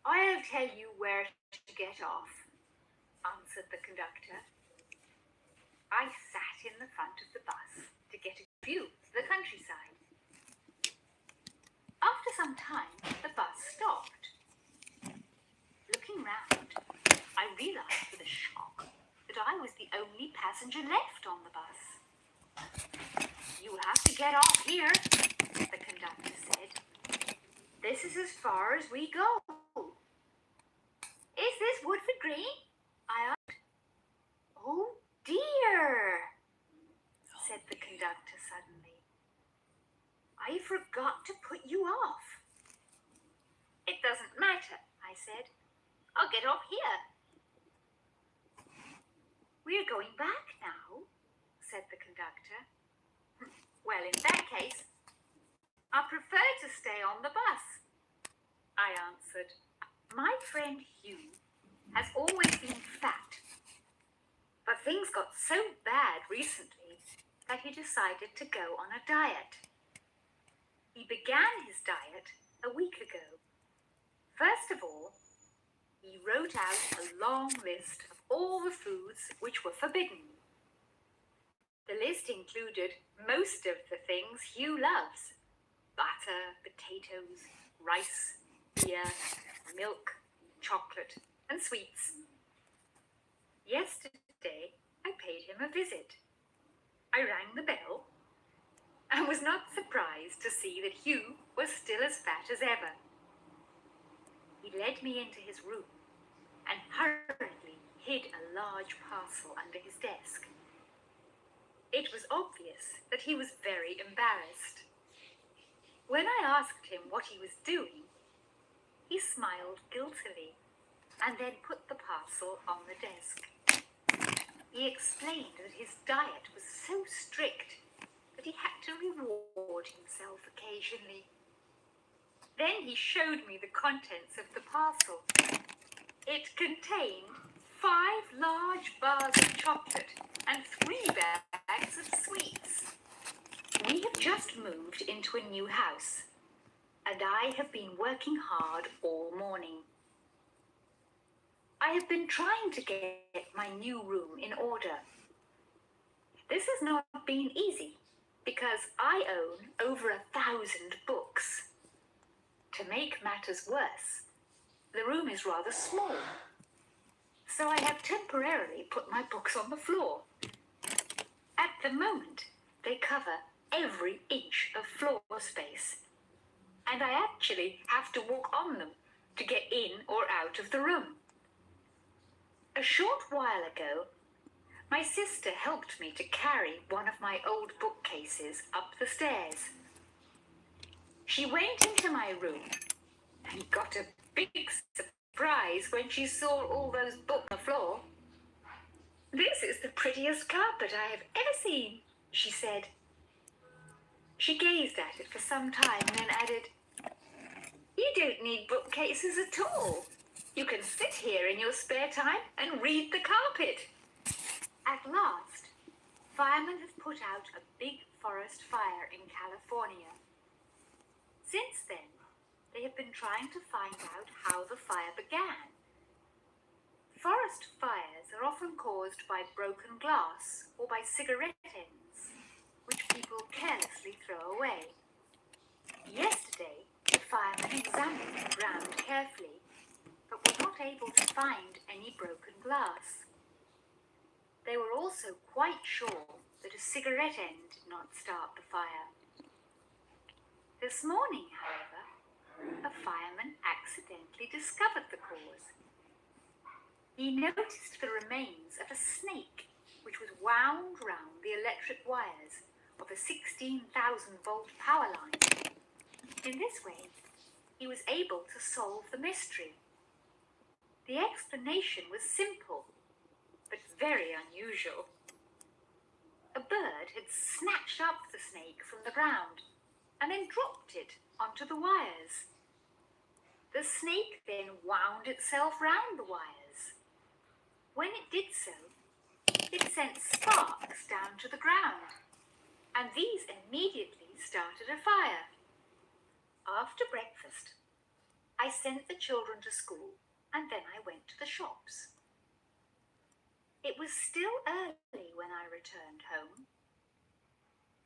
I'll tell you where to get off, answered the conductor. I sat in the front of the bus to get a view of the countryside. After some time, the bus stopped. Looking round, I realized with a shock that I was the only passenger left on the bus. You'll have to get off here, the conductor said. This is as far as we go. Is this Woodford Green? I asked. Oh dear, said the conductor suddenly. I forgot to put you off. It doesn't matter, I said. I'll get off here. We're going back now, said the conductor. Well, in that case, I prefer to stay on the bus, I answered. My friend Hugh has always been fat, but things got so bad recently that he decided to go on a diet. He began his diet a week ago. First of all, he wrote out a long list of all the foods which were forbidden. The list included most of the things Hugh loves: butter, potatoes, rice, beer, milk, chocolate, and sweets. Yesterday, I paid him a visit. I rang the bell and was not surprised to see that Hugh was still as fat as ever. He led me into his room and hurriedly hid a large parcel under his desk. It was obvious that he was very embarrassed. When I asked him what he was doing, he smiled guiltily and then put the parcel on the desk. He explained that his diet was so strict that he had to reward himself occasionally. Then he showed me the contents of the parcel. It contained 5 large bars of chocolate and 3 bags of sweets. We have just moved into a new house, and I have been working hard all morning. I have been trying to get my new room in order. This has not been easy because I own over 1,000 books. To make matters worse, the room is rather small, so I have temporarily put my books on the floor. At the moment, they cover every inch of floor space, and I actually have to walk on them to get in or out of the room. A short while ago, my sister helped me to carry one of my old bookcases up the stairs. She went into my room and got a big surprise when she saw all those books on the floor. "This is the prettiest carpet I have ever seen," she said. She gazed at it for some time and then added, "You don't need bookcases at all. You can sit here in your spare time and read the carpet." At last, firemen have put out a big forest fire in California. Since then, they have been trying to find out how the fire began. Forest fires are often caused by broken glass or by cigarette ends, which people carelessly throw away. Yesterday, the firemen examined the ground carefully, but were not able to find any broken glass. They were also quite sure that a cigarette end did not start the fire. This morning, however, a fireman accidentally discovered the cause. He noticed the remains of a snake which was wound round the electric wires of a 16,000-volt power line. In this way, he was able to solve the mystery. The explanation was simple, but very unusual. A bird had snatched up the snake from the ground and then dropped it onto the wires. The snake then wound itself round the wires. When it did so, it sent sparks down to the ground, and these immediately started a fire. After breakfast, I sent the children to school, and then I went to the shops. It was still early when I returned home.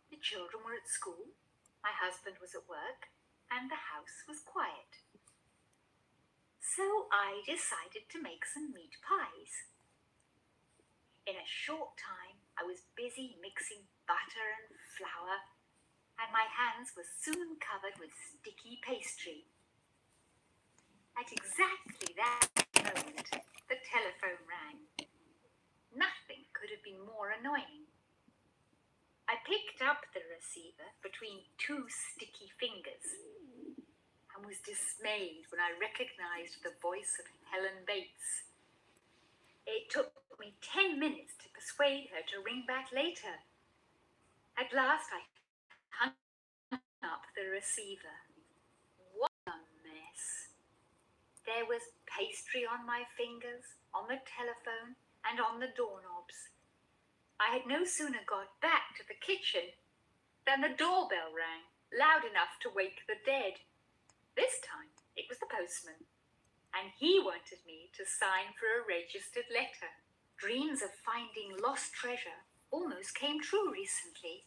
The children were at school, my husband was at work, and the house was quiet. So I decided to make some meat pies. In a short time, I was busy mixing butter and flour, and my hands were soon covered with sticky pastry. At exactly that moment, the telephone rang. Nothing could have been more annoying. I picked up the receiver between two sticky fingers and was dismayed when I recognized the voice of Helen Bates. It took me 10 minutes to persuade her to ring back later. At last I hung up the receiver. What a mess! There was pastry on my fingers, on the telephone, and on the doorknobs. I had no sooner got back to the kitchen than the doorbell rang, loud enough to wake the dead. This time it was the postman, and he wanted me to sign for a registered letter. Dreams of finding lost treasure almost came true recently.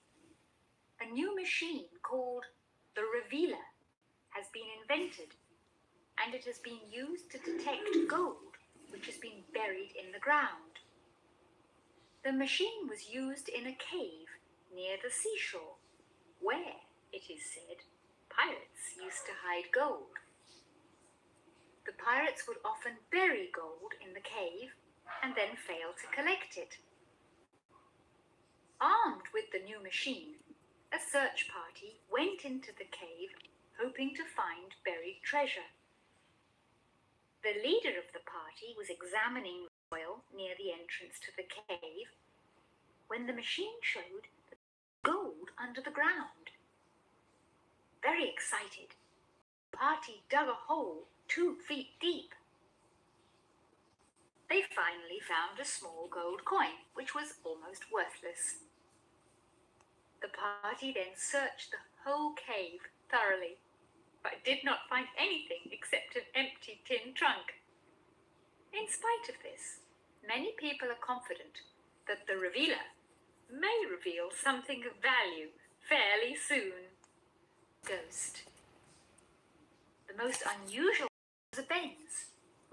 A new machine called the revealer has been invented, and it has been used to detect gold which has been buried in the ground. The machine was used in a cave near the seashore, where, it is said, pirates used to hide gold. The pirates would often bury gold in the cave and then fail to collect it. Armed with the new machine, a search party went into the cave hoping to find buried treasure. The leader of the party was examining the soil near the entrance to the cave when the machine showed the gold under the ground. Very excited, the party dug a hole 2 feet deep. They finally found a small gold coin, which was almost worthless. The party then searched the whole cave thoroughly, but did not find anything except an empty tin trunk. In spite of this, many people are confident that the revealer may reveal something of value fairly soon. Ghost. The most unusual was a Benz.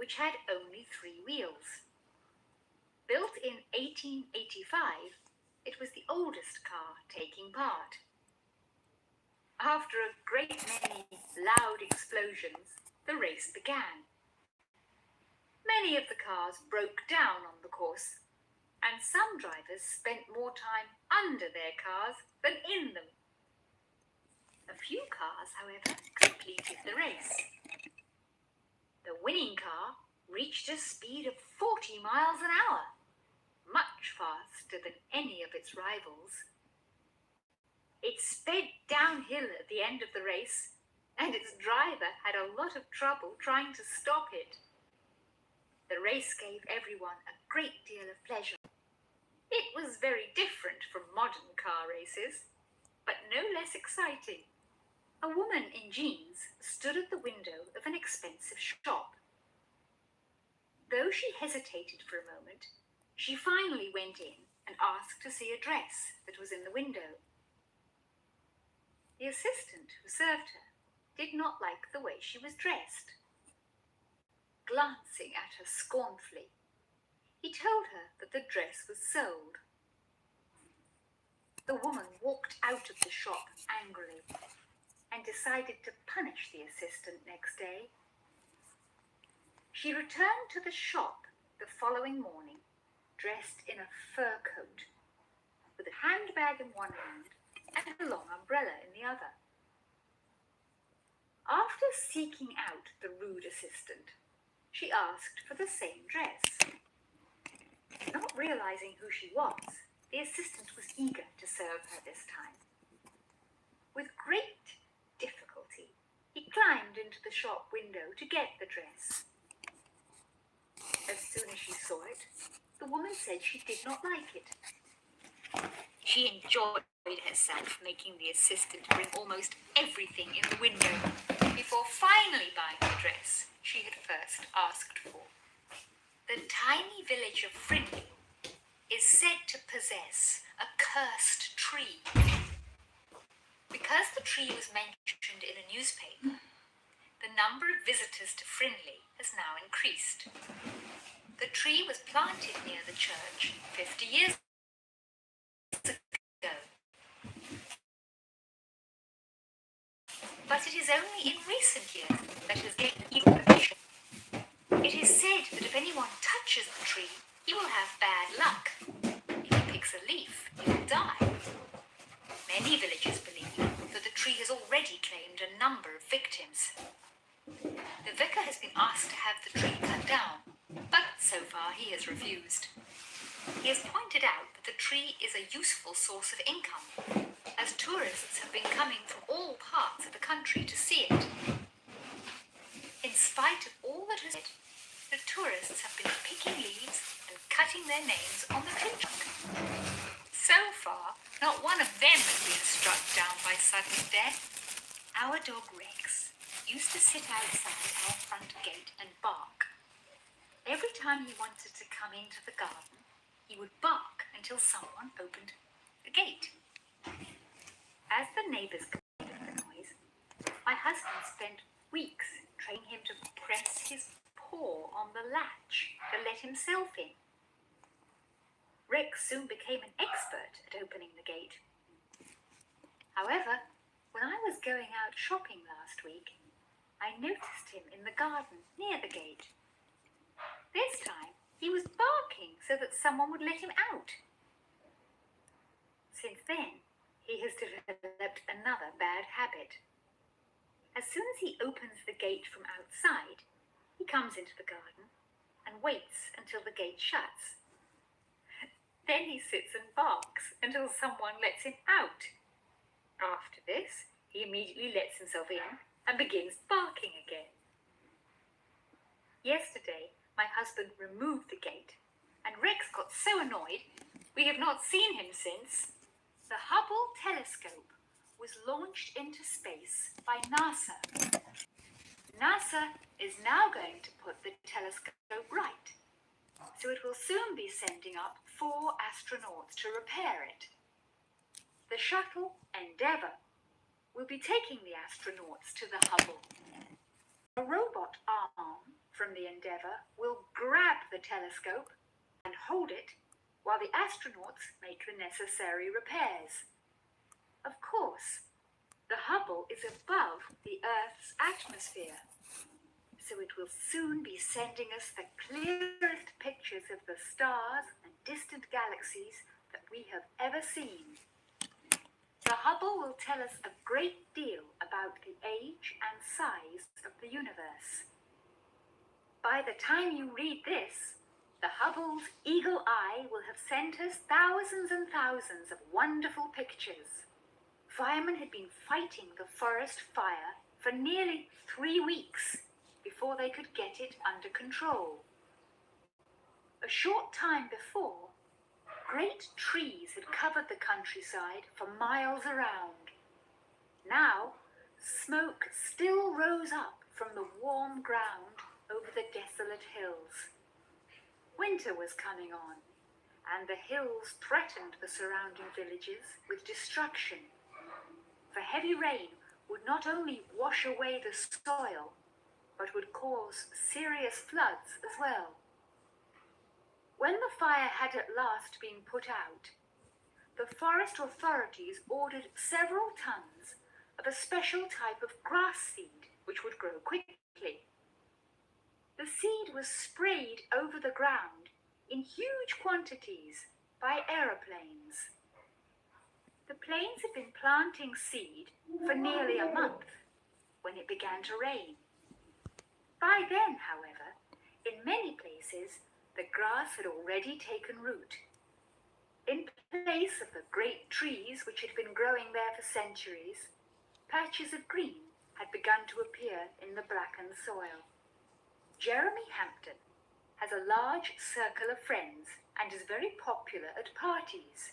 which had only 3 wheels. Built in 1885, it was the oldest car taking part. After a great many loud explosions, the race began. Many of the cars broke down on the course, and some drivers spent more time under their cars than in them. A few cars, however, completed the race. The winning car reached a speed of 40 miles an hour, much faster than any of its rivals. It sped downhill at the end of the race, and its driver had a lot of trouble trying to stop it. The race gave everyone a great deal of pleasure. It was very different from modern car races, but no less exciting. A woman in jeans stood at the window of an expensive shop. Though she hesitated for a moment, she finally went in and asked to see a dress that was in the window. The assistant who served her did not like the way she was dressed. Glancing at her scornfully, he told her that the dress was sold. The woman walked out of the shop angrily and decided to punish the assistant next day. She returned to the shop the following morning, dressed in a fur coat, with a handbag in one hand and a long umbrella in the other. After seeking out the rude assistant, she asked for the same dress. Not realizing who she was, the assistant was eager to serve her this time. With great difficulty, he climbed into the shop window to get the dress. As soon as she saw it, the woman said she did not like it. She enjoyed herself making the assistant bring almost everything in the window before finally buying the dress she had first asked for. The tiny village of Frinley is said to possess a cursed tree. Because the tree was mentioned in a newspaper, the number of visitors to Frinley has now increased. The tree was planted near the church 50 years ago. But it is only in recent years that it has gained even attention. It is said that if anyone touches the tree, he will have bad luck. If he picks a leaf, he will die. Many villagers believe that the tree has already claimed a number of victims. The vicar has been asked to have the tree cut down, but so far he has refused. He has pointed out that the tree is a useful source of income, as tourists have been coming from all parts of the country to see it. In spite of all that is said, the tourists have been picking leaves and cutting their names on the tree trunk. So far, not one of them has been struck down by sudden death. Our dog Rex used to sit outside our front gate and bark. Every time he wanted to come into the garden, he would bark until someone opened the gate. As the neighbours complained of the noise, my husband spent weeks training him to press his paw on the latch to let himself in. Rex soon became an expert at opening the gate. However, when I was going out shopping last week, I noticed him in the garden near the gate. This time, he was barking so that someone would let him out. Since then, he has developed another bad habit. As soon as he opens the gate from outside, he comes into the garden and waits until the gate shuts. Then he sits and barks until someone lets him out. After this, he immediately lets himself in and begins barking again. Yesterday, my husband removed the gate, and Rex got so annoyed, we have not seen him since. The Hubble telescope was launched into space by NASA. NASA is now going to put the telescope right, so it will soon be sending up 4 astronauts to repair it. The shuttle Endeavour will be taking the astronauts to the Hubble. A robot arm from from the Endeavour will grab the telescope and hold it while the astronauts make the necessary repairs. Of course, the Hubble is above the Earth's atmosphere, so it will soon be sending us the clearest pictures of the stars and distant galaxies that we have ever seen. The Hubble will tell us a great deal about the age and size of the universe. By the time you read this, the Hubble's eagle eye will have sent us thousands and thousands of wonderful pictures. Firemen had been fighting the forest fire for nearly 3 weeks before they could get it under control. A short time before, great trees had covered the countryside for miles around. Now, smoke still rose up from the warm ground over the desolate hills. Winter was coming on, and the hills threatened the surrounding villages with destruction. For heavy rain would not only wash away the soil, but would cause serious floods as well. When the fire had at last been put out, the forest authorities ordered several tons of a special type of grass seed which would grow quickly. The seed was sprayed over the ground in huge quantities by aeroplanes. The planes had been planting seed for nearly a month when it began to rain. By then, however, in many places, the grass had already taken root. In place of the great trees which had been growing there for centuries, patches of green had begun to appear in the blackened soil. Jeremy Hampton has a large circle of friends and is very popular at parties.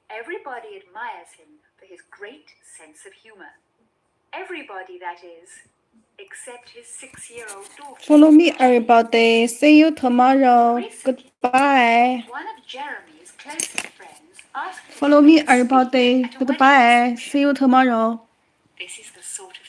Everybody admires him for his great sense of humor. Everybody, that is, except his 6-year-old daughter. Follow me, everybody. See you tomorrow. Goodbye. One of Jeremy's closest friends asked him Follow to me, make a speech everybody. at a wedding Goodbye. reception. See you tomorrow. This is the sort of